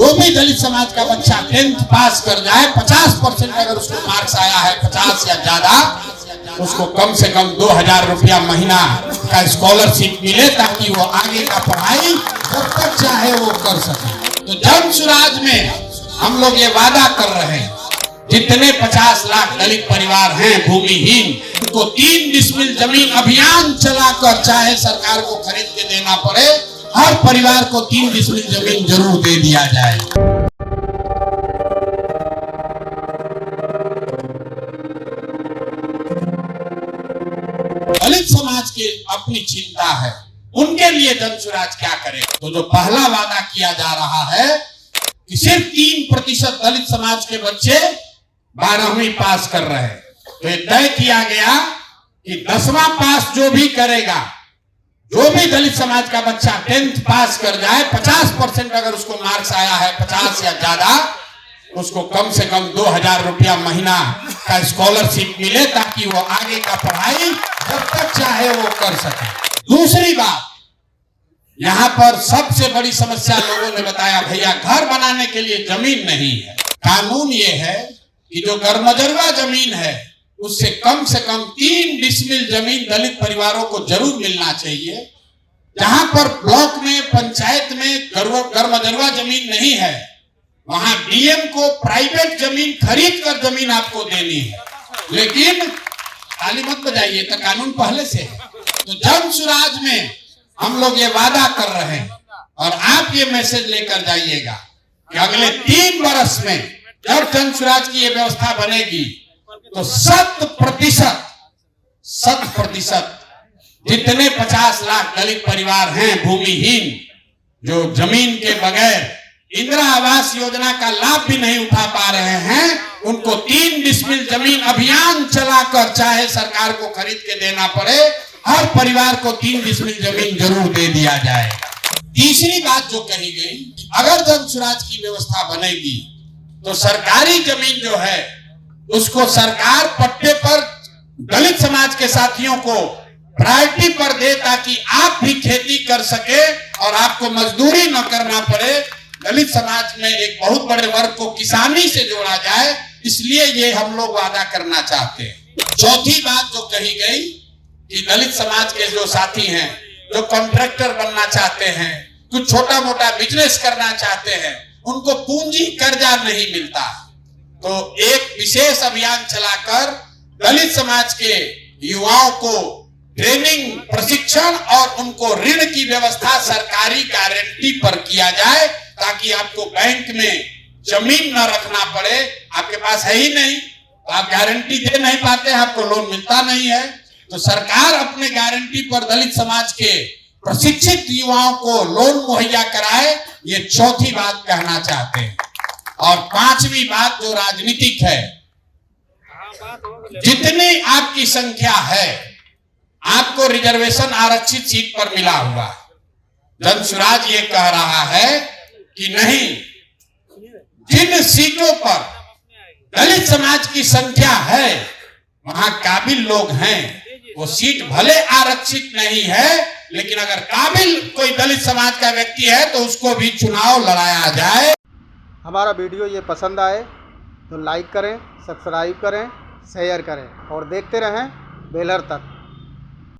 जो भी दलित समाज का बच्चा 10th पास कर जाए, 50% अगर उसको मार्क्स आया है 50 या ज्यादा, उसको कम से कम 2000 रुपया महीना का स्कॉलरशिप मिले, ताकि वो आगे का पढ़ाई जब तक चाहे वो कर सके। तो जन सुराज में हम लोग ये वादा कर रहे हैं, जितने 50 लाख दलित परिवार हैं भूमिहीन, उनको 3 डिसमिल जमीन अभियान चलाकर, चाहे सरकार को खरीद के देना पड़े, हर परिवार को 3 डिसमिल जमीन जरूर दे दिया जाए। दलित समाज की अपनी चिंता है, उनके लिए जन सुराज क्या करे। तो जो पहला वादा किया जा रहा है कि सिर्फ 3% दलित समाज के बच्चे 12वीं पास कर रहे हैं, तो तय किया गया कि 10वां पास जो भी करेगा, जो भी दलित समाज का बच्चा 10th पास कर जाए, 50% अगर उसको मार्क्स आया है 50 या ज्यादा, उसको कम से कम 2000 रुपया महीना का स्कॉलरशिप मिले, ताकि वो आगे का पढ़ाई जब तक चाहे वो कर सके। दूसरी बात, यहाँ पर सबसे बड़ी समस्या लोगों ने बताया, भैया घर बनाने के लिए जमीन नहीं है। कानून ये है कि जो गरमजरुआ जमीन है उससे कम 3 डिसमिल जमीन दलित परिवारों को जरूर मिलना चाहिए। जहां पर ब्लॉक में, पंचायत में गरमजरुआ जमीन नहीं है, वहां डीएम को प्राइवेट जमीन खरीद कर जमीन आपको देनी है। लेकिन ताली मत बजाइए, तो कानून पहले से है। तो जन सुराज में हम लोग ये वादा कर रहे हैं, और आप ये मैसेज लेकर जाइएगा कि अगले 3 वर्ष में जब जन सुराज की ये व्यवस्था बनेगी, तो 100% जितने 50 लाख दलित परिवार हैं भूमिहीन, जो जमीन के बगैर इंदिरा आवास योजना का लाभ भी नहीं उठा पा रहे हैं, उनको 3 डिसमिल जमीन अभियान चलाकर, चाहे सरकार को खरीद के देना पड़े, हर परिवार को 3 डिसमिल जमीन जरूर दे दिया जाएगा। तीसरी बात जो कही गई, अगर जन सुराज की व्यवस्था बनेगी तो सरकारी जमीन जो है उसको सरकार पट्टे पर दलित समाज के साथियों को प्रायोरिटी पर दे, ताकि आप भी खेती कर सके और आपको मजदूरी न करना पड़े। दलित समाज में एक बहुत बड़े वर्ग को किसानी से जोड़ा जाए, इसलिए ये हम लोग वादा करना चाहते हैं। चौथी बात जो कही गई कि दलित समाज के जो साथी हैं, जो कॉन्ट्रैक्टर बनना चाहते हैं, कुछ छोटा मोटा बिजनेस करना चाहते हैं, उनको पूंजी कर्जा नहीं मिलता, तो एक विशेष अभियान चलाकर दलित समाज के युवाओं को ट्रेनिंग, प्रशिक्षण और उनको ऋण की व्यवस्था सरकारी गारंटी पर किया जाए, ताकि आपको बैंक में जमीन न रखना पड़े। आपके पास है ही नहीं, तो आप गारंटी दे नहीं पाते, आपको लोन मिलता नहीं है, तो सरकार अपने गारंटी पर दलित समाज के प्रशिक्षित युवाओं को लोन मुहैया कराए। ये चौथी बात कहना चाहते हैं। और 5वीं बात जो राजनीतिक है, जितनी आपकी संख्या है, आपको रिजर्वेशन आरक्षित सीट पर मिला हुआ। जन सुराज ये कह रहा है कि नहीं, जिन सीटों पर दलित समाज की संख्या है, वहां काबिल लोग हैं, वो सीट भले आरक्षित नहीं है, लेकिन अगर काबिल कोई दलित समाज का व्यक्ति है तो उसको भी चुनाव लड़ाया जाए। हमारा वीडियो ये पसंद आए तो लाइक करें, सब्सक्राइब करें, शेयर करें और देखते रहें बेलर तक।